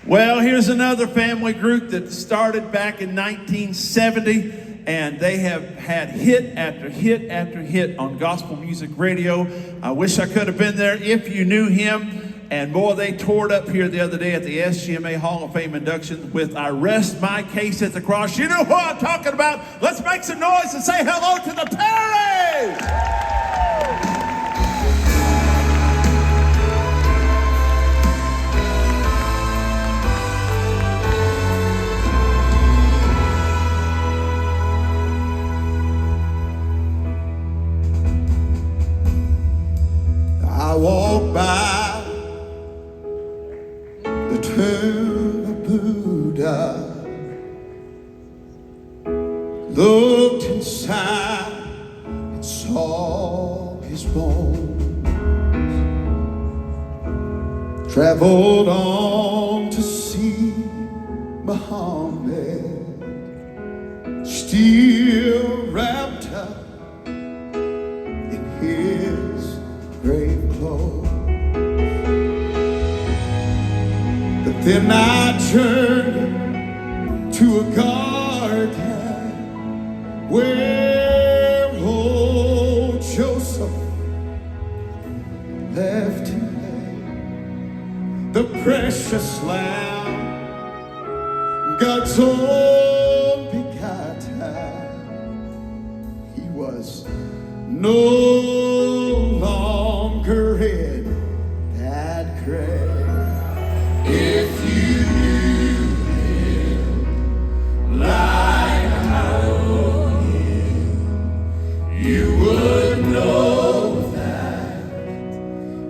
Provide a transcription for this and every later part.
Well, here's another family group that started back in 1970, and they have had hit after hit after hit on gospel music radio. I wish I could have been there if you knew him. And boy, they toured up here the other day at the SGMA Hall of Fame induction with I Rest My Case at the Cross. You know who I'm talking about. Let's make some noise and say hello to the Perrys! I walk by the tomb of Buddha, looked inside and saw his bones, traveled on to see Muhammad, still wrapped up in his grave clothes. But then I turned to a garden where old Joseph left him lay, the precious lamb, God's own begotten. He was no longer in that grave. If you knew him like I know him, you would know that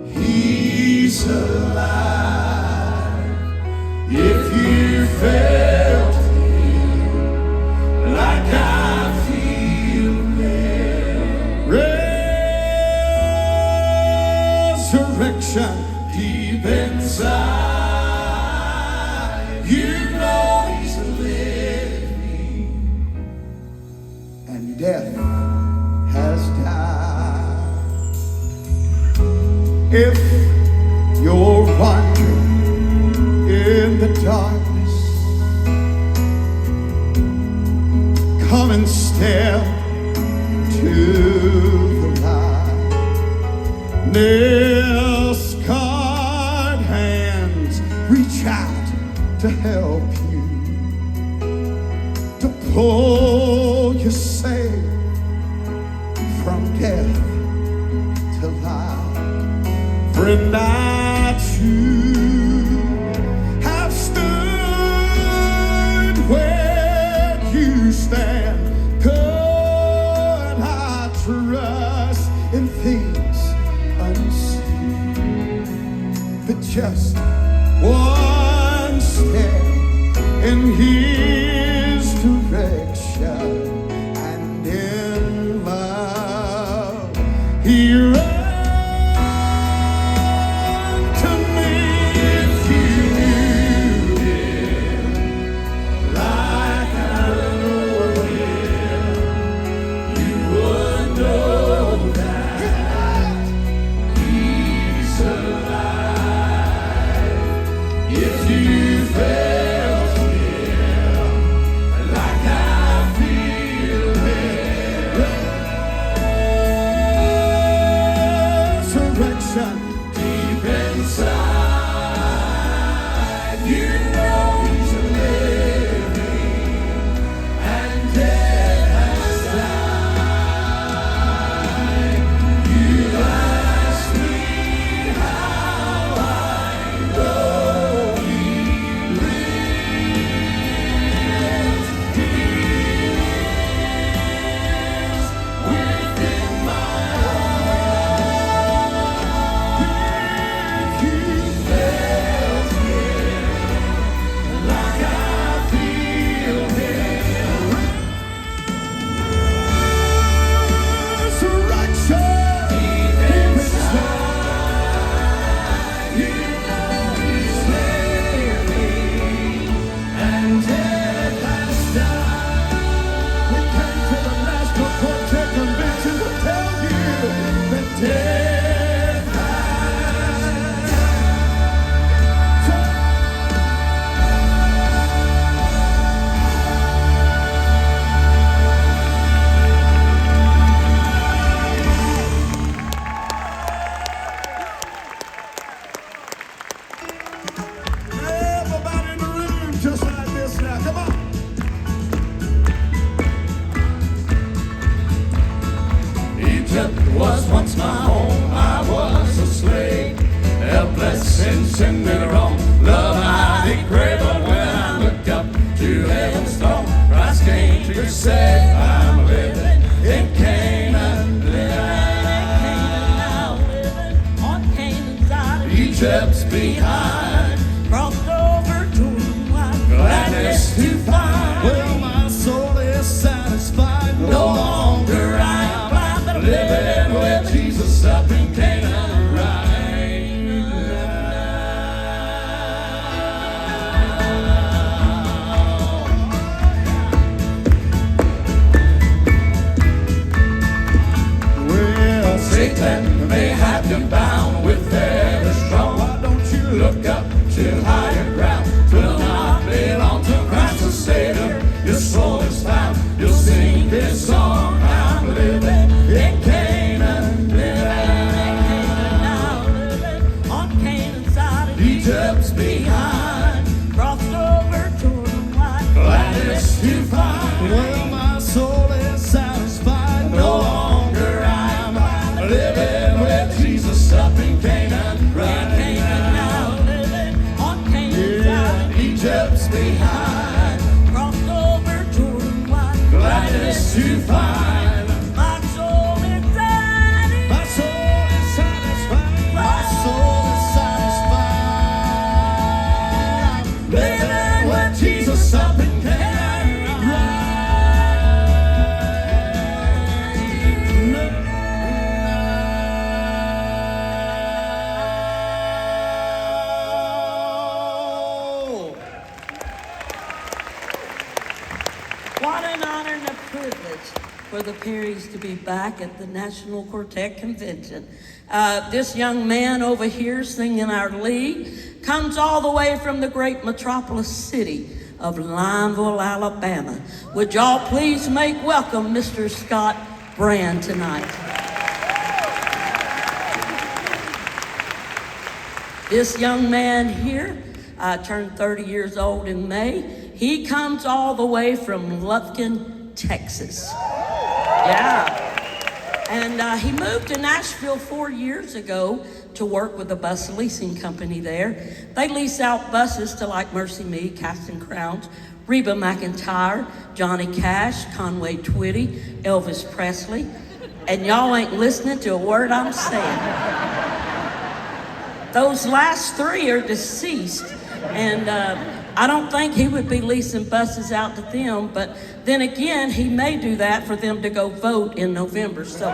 he's alive. If you felt him like I feel him, resurrection deep inside, you know he's living, and death has died. If you're wandering in the darkness, come and step to the light. Nail-scarred hands reach out to help you, to pull you safe from death to life. Friend, I too have stood where you stand. Could I trust in things unseen, but just one step in his direction, and in love he ran to me. If you knew him like I know him, you would know that he's alive. If you felt him like I feel send it wrong. Love I decrave, but when I look up to heaven's throne, Christ came to save. I'm living in Canaan, Egypt's behind, crossed over Jordan wide, gladness to find. Well, my soul is satisfied. No longer I am blind, but living with Jesus up in Canaan right now. Well, Satan may have you bound with every strong. Why don't you look up to higher ground? Will not belong to Christ the Savior. Your soul is found. You'll sing this song. I'm living in Canaan, living on Canaan's side. Egypt's behind, Crossed over Jordan wide, gladness to find. well, my soul is satisfied. No longer I am living with Jesus up in Canaan right Canaan now. now, living on Canaan's side. Egypt's behind, Crossed over Jordan wide, gladness to find. my soul is satisfied. My soul is satisfied. My soul is satisfied. Living with Jesus up in Canaan right. What an honor and a privilege for the Perrys to be back at the National Quartet Convention. This young man over here singing our lead comes all the way from the great metropolis city of Lineville, Alabama. Would y'all please make welcome Mr. Scott Brand tonight. This young man here turned 30 years old in May. He comes all the way from Lufkin, Texas. Yeah. And he moved to Nashville 4 years ago to work with a bus leasing company there. They lease out buses to like Mercy Me, Casting Crowns, Reba McEntire, Johnny Cash, Conway Twitty, Elvis Presley. And y'all ain't listening to a word I'm saying. Those last three are deceased. And I don't think he would be leasing buses out to them, but then again, he may do that for them to go vote in November. So,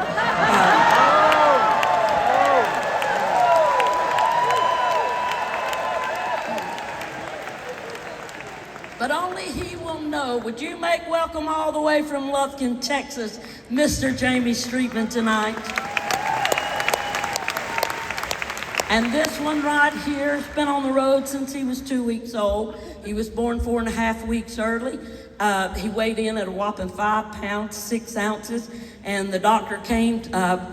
but only he will know. Would you make welcome all the way from Lufkin, Texas, Mr. Jamie Streetman tonight? And this one right here has been on the road since he was 2 weeks old. He was born 4.5 weeks early. He weighed in at a whopping 5 pounds, 6 ounces. And the doctor came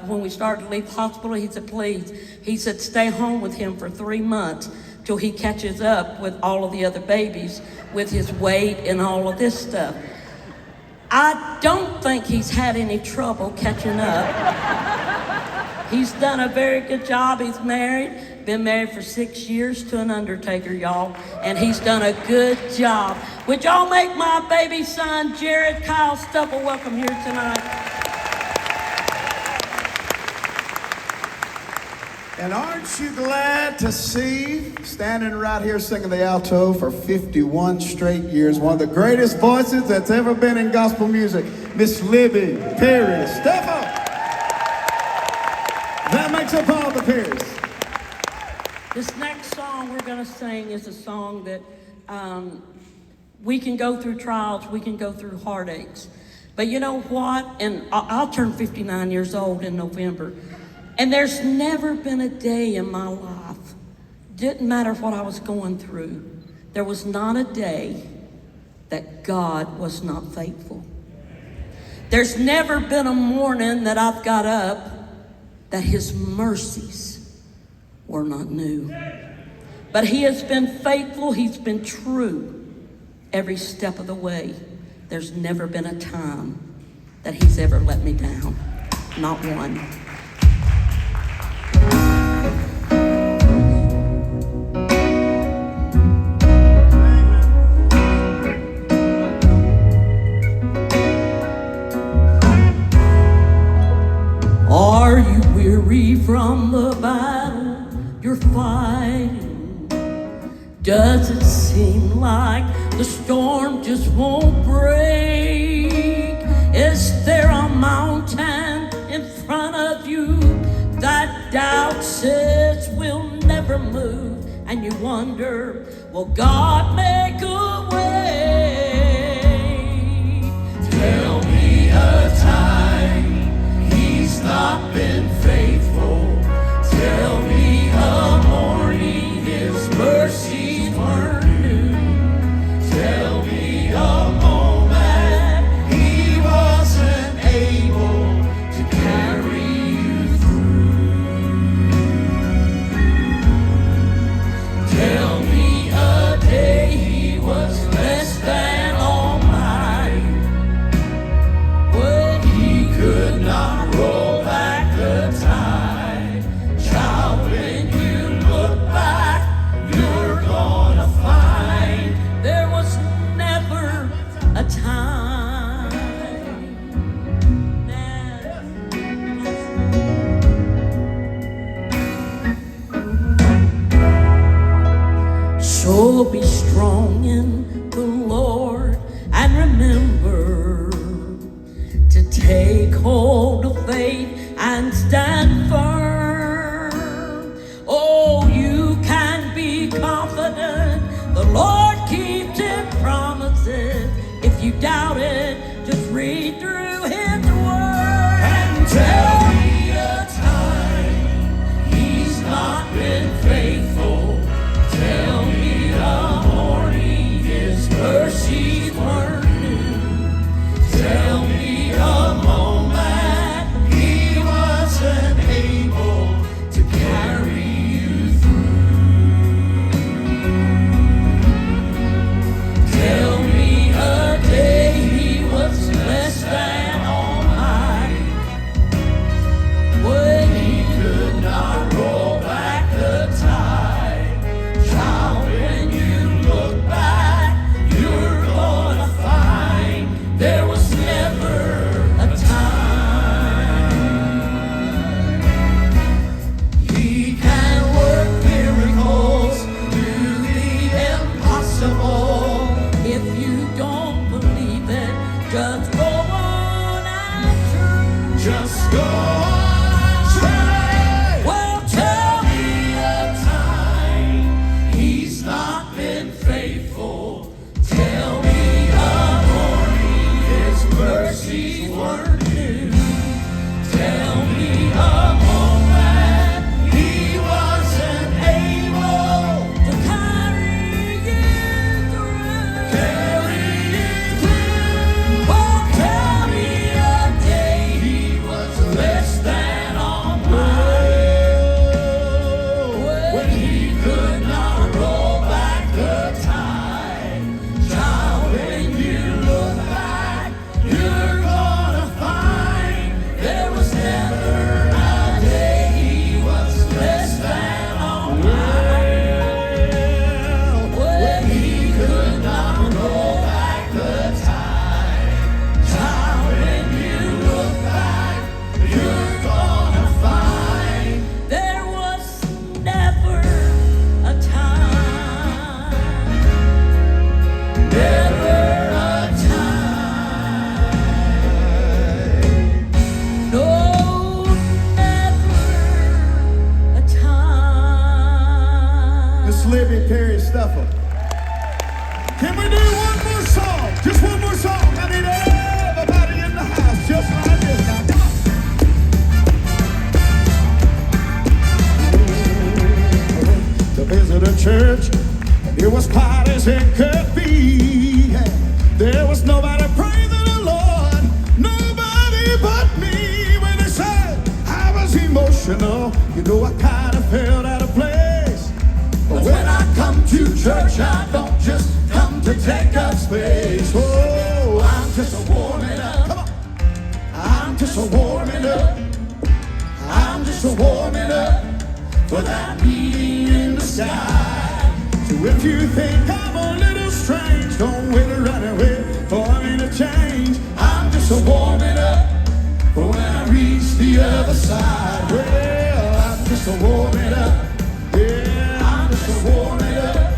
when we started to leave the hospital. He said, please. He said, stay home with him for 3 months till he catches up with all of the other babies with his weight and all of this stuff. I don't think he's had any trouble catching up. He's done a very good job. He's married, been married for 6 years to an undertaker, y'all, and he's done a good job. Would y'all make my baby son, Jared Kyle Stubble, welcome here tonight? And aren't you glad to see, standing right here singing the alto for 51 straight years, one of the greatest voices that's ever been in gospel music, Miss Libby Perry. Step up. That makes up all the Perrys. This next song we're going to sing is a song that we can go through trials, we can go through heartaches. But you know what? And I'll turn 59 years old in November. And there's never been a day in my life, didn't matter what I was going through, there was not a day that God was not faithful. There's never been a morning that I've got up that his mercies were not new. But he has been faithful, he's been true every step of the way. There's never been a time that he's ever let me down, not one. Does it seem like the storm just won't break? Is there a mountain in front of you that doubt says will never move? And you wonder, will God make a way? Tell me a time He's not been faithful. Tell me a morning His mercies were new. Tell me a moment He wasn't able to carry you through. Tell me a day He was less than almighty, when He could not roll back the tide. Child, when you look back, you're gonna find There was never a time. So be strong in the Lord and remember to take hold of faith and stand firm. Oh, you can be confident the Lord keeps His promises. If you doubt it, just read through His word and tell me a time He's not been faithful. Tell me a morning His mercies were new. Tell me a moment He wasn't able to carry you through. Tell me a day He was less than almighty, when He could not roll back the tide. Child, when you look back, you're gonna find there was never a time. He can work miracles, do the impossible. if you don't believe it. Just go on and try. Just go on, try. Well, Tell me a time He's not been faithful. Tell me a morning His mercies were new. Tell me a moment He wasn't able to carry you through. carry you through. Well, Tell me a day He was less than almighty, when He could not roll back the tide. Child, when you look back, you're gonna find there was never a day He was less than almighty, when He could not roll back the tide. Child, when you look back, you're gonna find there was never a time. never a time. No, never a time. Miss Libby Perry Stuffer. Can we do one more song? Just one more song. I need everybody in the house just like this now. To visit a church, it was quiet as it could be. There was nobody praising the Lord, nobody but me. When they said I was emotional, you know I kind of felt out of place. But when I come to church, I don't just come to take up space. Oh, I'm just a warming up. Come on. I'm just a warming up. I'm just a warming up for that meeting in the sky. So if you think I'm a little strange, don't wait around and wait for me to change. I'm just a warming up for when I reach the other side. Well, I'm just a warming up. Yeah, I'm just a warming up.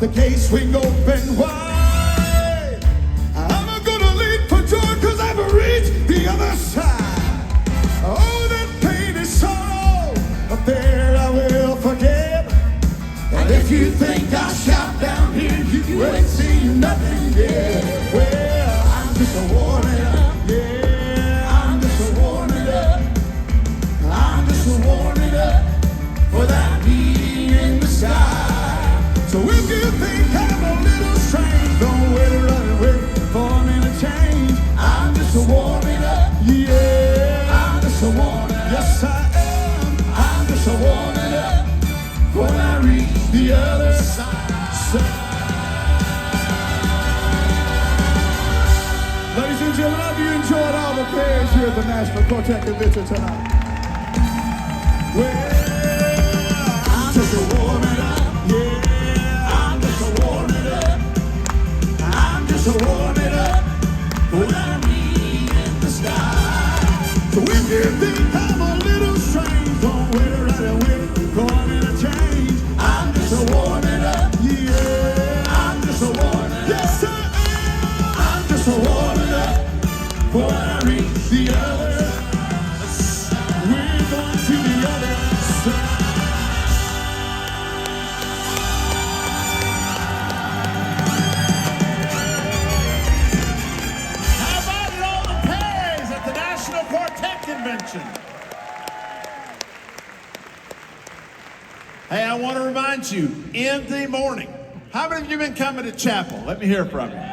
the gates swing open wide. I'm gonna leap for joy, cause I've reached the other side. Oh, that pain is sorrow, but there I will forget. And if you think I shout down here, you ain't seen nothing yet. Well, I'm just a warming up, yeah. I'm just a warming up. I'm just a warming up for that being in the sky. So if you think I'm a little strange, don't wait around and wait for me to change. I'm just a warming up, yeah. I'm just a warming up. Yes, I am. I'm just a warming up when I reach the other side. Ladies and gentlemen, I hope you enjoyed all the pairs here at the National Quartet Convention tonight. Well, I'm just a warming up, yeah. I'm just a warming up. I'm just a warming up when I meet in the sky. So if you think I'm a little strange, don't wait around and wait for me to change. I'm just a warming up, yeah. I'm just a warming up. Yes, I am. I'm just a warming up when I reach the other side. We're going to the other side. How about it, all the pairs at the National Quartet Convention? Hey, I want to remind you, in the morning, how many of you been coming to chapel? Let me hear from you.